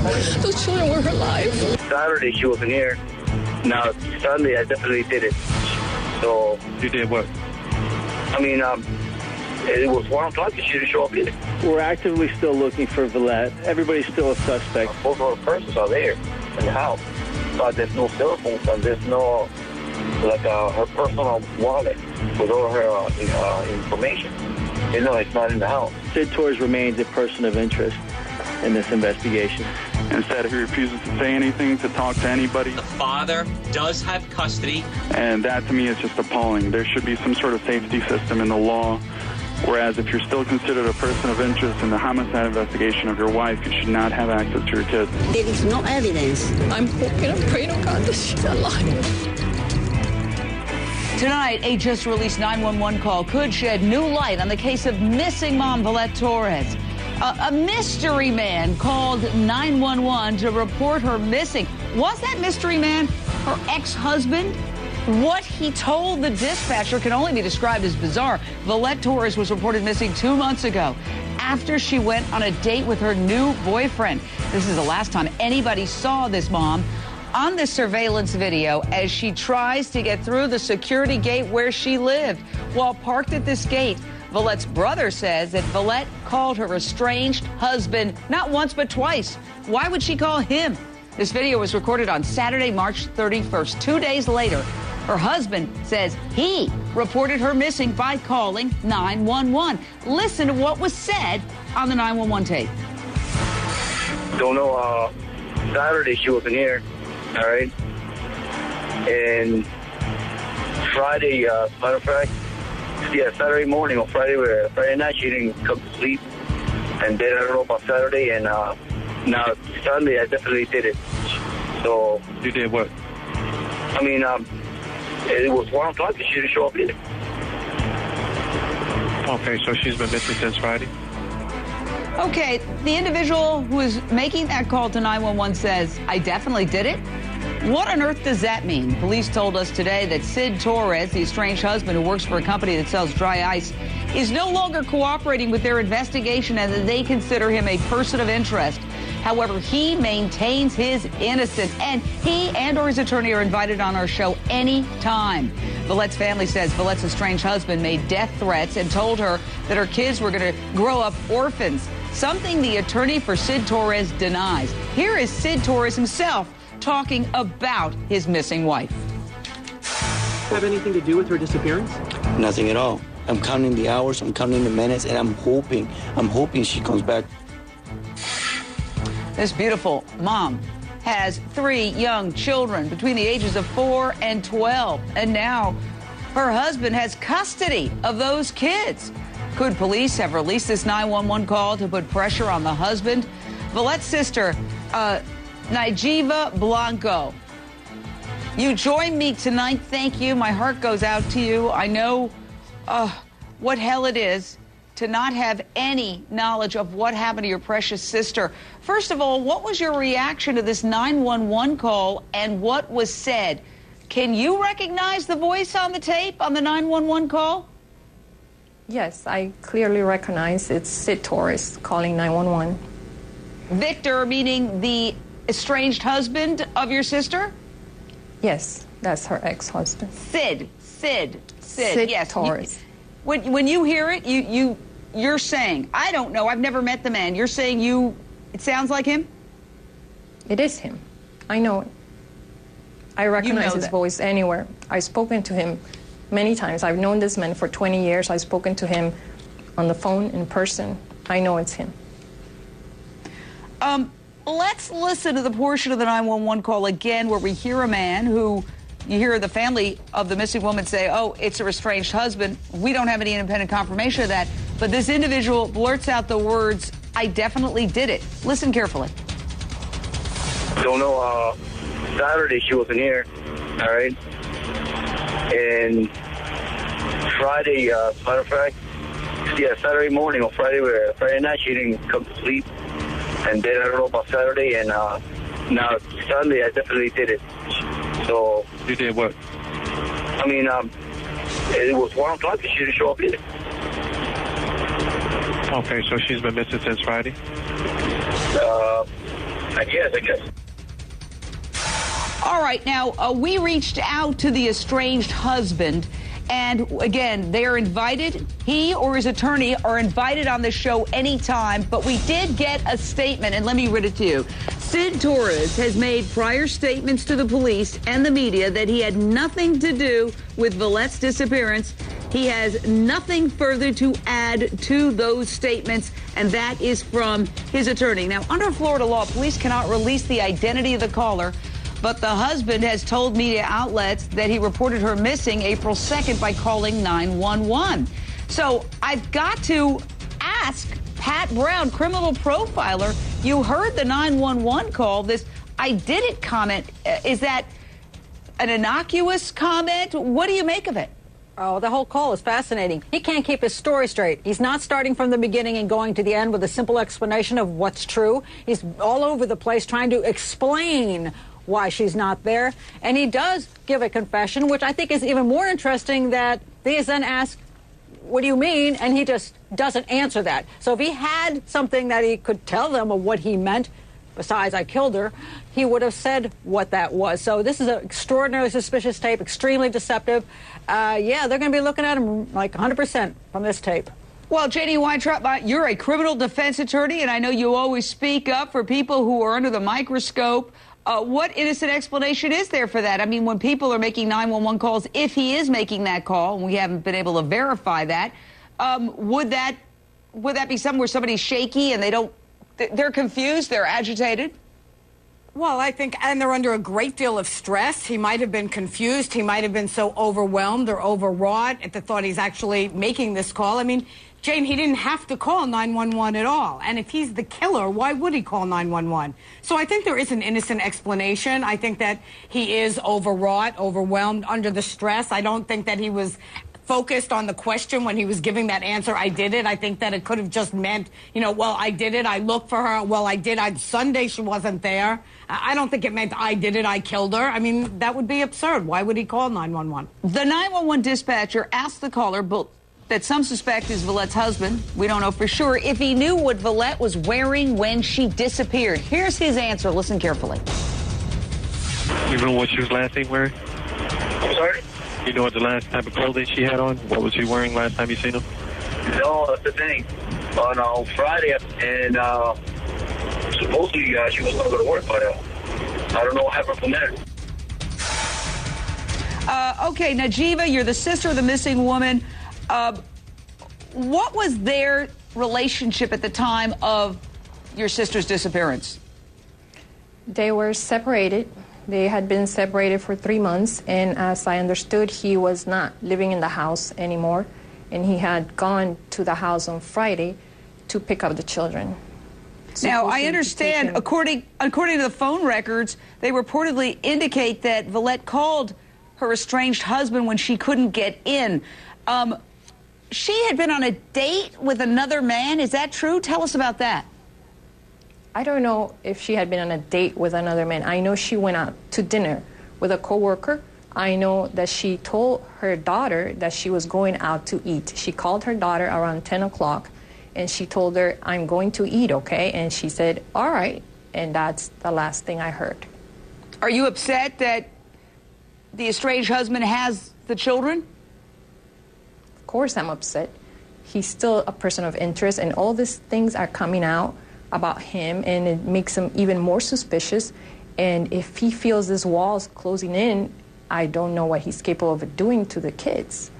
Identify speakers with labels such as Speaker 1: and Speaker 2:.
Speaker 1: Those children were her life.
Speaker 2: Saturday she wasn't here. Now, Sunday I definitely did it. So...
Speaker 3: You did what?
Speaker 2: I mean, it was 1 o'clock and she didn't show up either.
Speaker 4: We're actively still looking for Vilet. Everybody's still a suspect.
Speaker 2: Both of her persons are there in the house. But there's no cell phones and there's no, her personal wallet with all her information. It's not in the house.
Speaker 4: Sid Torrez remains a person of interest in this investigation.
Speaker 3: Instead, he refuses to say anything, to talk to anybody.
Speaker 5: The father does have custody.
Speaker 3: And that, to me, is just appalling. There should be some sort of safety system in the law, whereas if you're still considered a person of interest in the homicide investigation of your wife, you should not have access to your kids.
Speaker 6: There is no evidence.
Speaker 1: I'm hoping and praying to God that she's alive.
Speaker 7: Tonight, a just-released 911 call could shed new light on the case of missing mom Vilet Torrez. A mystery man called 911 to report her missing. Was that mystery man her ex-husband? What he told the dispatcher can only be described as bizarre. Vilet Torrez was reported missing 2 months ago after she went on a date with her new boyfriend. This is the last time anybody saw this mom on this surveillance video as she tries to get through the security gate where she lived. While parked at this gate, Vilet's brother says that Vilet called her estranged husband not once but twice. Why would she call him? This video was recorded on Saturday, March 31st. 2 days later, her husband says he reported her missing by calling 911. Listen to what was said on the 911 tape.
Speaker 2: Don't know, Saturday she wasn't here, all right? And Friday, matter of fact, Saturday morning or Friday night she didn't come to sleep. And then I don't know about Saturday, and now Sunday I definitely did it. So...
Speaker 3: You did what?
Speaker 2: I mean, it was 1 o'clock and she didn't show up either.
Speaker 3: Okay, so she's been missing since Friday?
Speaker 7: Okay, the individual who is making that call to 911 says, I definitely did it. What on earth does that mean? Police told us today that Sid Torrez, the estranged husband who works for a company that sells dry ice, is no longer cooperating with their investigation and that they consider him a person of interest. However, he maintains his innocence, and he and or his attorney are invited on our show anytime. Vilet's family says Vilet's estranged husband made death threats and told her that her kids were going to grow up orphans, something the attorney for Sid Torrez denies. Here is Sid Torrez himself talking about his missing wife.
Speaker 8: Have anything to do with her disappearance?
Speaker 9: Nothing at all. I'm counting the hours, I'm counting the minutes, and I'm hoping she comes back.
Speaker 7: This beautiful mom has 3 young children between the ages of 4 and 12, and now her husband has custody of those kids. Could police have released this 911 call to put pressure on the husband? Vilet's sister, Nijiva Blanco. You joined me tonight. Thank you. My heart goes out to you. I know what hell it is to not have any knowledge of what happened to your precious sister. First of all, what was your reaction to this 911 call and what was said? Can you recognize the voice on the tape on the 911 call?
Speaker 10: Yes, I clearly recognize it's Sid Torrez calling 911.
Speaker 7: Victor, meaning the estranged husband of your sister?
Speaker 10: Yes, that's her ex-husband.
Speaker 7: Sid, yes.
Speaker 10: Torrez.
Speaker 7: When you hear it, you're saying, I don't know, I've never met the man. You're saying it sounds like him?
Speaker 10: It is him. I know it. I recognize his voice anywhere. I've spoken to him many times. I've known this man for 20 years. I've spoken to him on the phone, in person. I know it's him.
Speaker 7: Let's listen to the portion of the 911 call again where we hear a man who, you hear the family of the missing woman say, oh, it's her estranged husband. We don't have any independent confirmation of that. But this individual blurts out the words, I definitely did it. Listen carefully.
Speaker 2: Don't know, Saturday she wasn't here, all right? And Friday, matter of fact, Saturday morning or Friday night she didn't come to sleep. And then I don't know about Saturday, and now Sunday I definitely did it. So...
Speaker 3: You did what?
Speaker 2: I mean, it was 1 o'clock and she didn't show up either.
Speaker 3: Okay, so she's been missing since Friday?
Speaker 2: I guess.
Speaker 7: All right, now, we reached out to the estranged husband, and again, they are invited. He or his attorney are invited on the show anytime, but we did get a statement, and let me read it to you. Sid Torrez has made prior statements to the police and the media that he had nothing to do with Vilet's disappearance. He has nothing further to add to those statements, and that is from his attorney. Now, under Florida law, police cannot release the identity of the caller, but the husband has told media outlets that he reported her missing April 2nd by calling 911. So I've got to ask Pat Brown, criminal profiler, you heard the 911 call, this "I did it" comment. Is that an innocuous comment? What do you make of it?
Speaker 6: Oh, the whole call is fascinating. He can't keep his story straight. He's not starting from the beginning and going to the end with a simple explanation of what's true. He's all over the place trying to explain why she's not there. And he does give a confession, which I think is even more interesting, that they then ask, what do you mean? And he just doesn't answer that. So if he had something that he could tell them of what he meant, besides "I killed her," he would have said what that was. So this is an extraordinarily suspicious tape, extremely deceptive. Yeah, they're going to be looking at him like 100% from this tape.
Speaker 7: Well, J.D. Weintraub, you're a criminal defense attorney, and I know you always speak up for people who are under the microscope. What innocent explanation is there for that? I mean, when people are making 911 calls, if he is making that call, and we haven't been able to verify that, would that be something where somebody's shaky and they're confused, they're agitated?
Speaker 11: Well, I think, and they're under a great deal of stress. He might have been confused. He might have been so overwhelmed or overwrought at the thought he's actually making this call. I mean, Jane, he didn't have to call 911 at all. And if he's the killer, why would he call 911? So I think there is an innocent explanation. I think that he is overwrought, overwhelmed, under the stress. I don't think that he was focused on the question when he was giving that answer, "I did it." I think that it could have just meant, well, I did it, I looked for her, well, I did, Sunday she wasn't there. I don't think it meant "I did it, I killed her." I mean, that would be absurd. Why would he call 911?
Speaker 7: The 911 dispatcher asked the caller, that some suspect is Vilet's husband, we don't know for sure, if he knew what Vilet was wearing when she disappeared. Here's his answer. Listen carefully.
Speaker 12: You know what she was last seen wearing?
Speaker 2: I'm sorry?
Speaker 12: You know what the last type of clothing she had on? What was she wearing last time you seen her?
Speaker 2: No, that's the thing. On Friday, and supposedly she was going to go to work, but I don't know what happened from there.
Speaker 7: Okay, Najiva, you're the sister of the missing woman. What was their relationship at the time of your sister's disappearance?
Speaker 10: They were separated. They had been separated for 3 months, and as I understood, he was not living in the house anymore, and he had gone to the house on Friday to pick up the children.
Speaker 7: Now, I understand, according to the phone records, they reportedly indicate that Vilet called her estranged husband when she couldn't get in. She had been on a date with another man. Is that true? Tell us about that.
Speaker 10: I don't know if she had been on a date with another man. I know she went out to dinner with a coworker. I know that she told her daughter that she was going out to eat. She called her daughter around 10 o'clock, and she told her, "I'm going to eat, okay?" And she said, "All right." And that's the last thing I heard.
Speaker 7: Are you upset that the estranged husband has the children?
Speaker 10: Of course I'm upset. He's still a person of interest, and all these things are coming out about him, and it makes him even more suspicious. And if he feels this wall is closing in, I don't know what he's capable of doing to the kids.